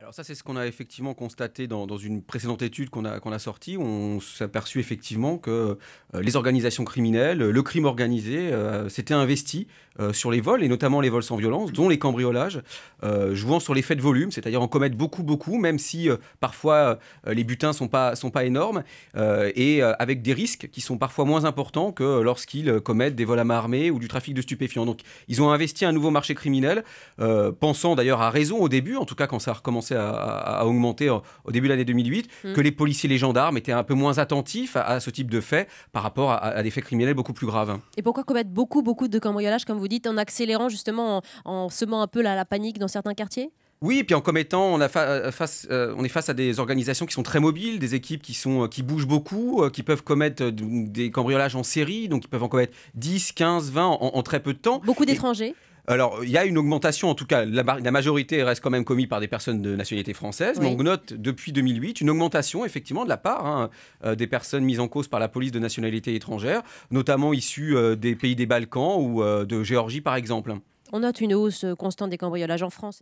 Alors ça, c'est ce qu'on a effectivement constaté dans une précédente étude qu'on a sortie. On s'est aperçu effectivement que les organisations criminelles, le crime organisé, s'était investi sur les vols, et notamment les vols sans violence, dont les cambriolages, jouant sur l'effet de volume, c'est-à-dire en commettre beaucoup, beaucoup, même si parfois les butins sont pas énormes, et avec des risques qui sont parfois moins importants que lorsqu'ils commettent des vols à main armée ou du trafic de stupéfiants. Donc ils ont investi un nouveau marché criminel, pensant d'ailleurs à raison au début, en tout cas quand ça a recommencé à augmenter au début de l'année 2008, que les policiers et les gendarmes étaient un peu moins attentifs à ce type de faits par rapport à des faits criminels beaucoup plus graves. Et pourquoi commettre beaucoup, beaucoup de cambriolages, comme vous dites, en accélérant justement, en semant un peu la panique dans certains quartiers? Oui, et puis en commettant, on est face à des organisations qui sont très mobiles, des équipes qui bougent beaucoup, qui peuvent commettre des cambriolages en série, donc ils peuvent en commettre 10, 15, 20 en très peu de temps. Beaucoup Et d'étrangers? alors, il y a une augmentation, en tout cas, la majorité reste quand même commise par des personnes de nationalité française, mais Oui. on note depuis 2008 une augmentation, effectivement, de la part des personnes mises en cause par la police de nationalité étrangère, notamment issues des pays des Balkans ou de Géorgie, par exemple. On note une hausse constante des cambriolages en France.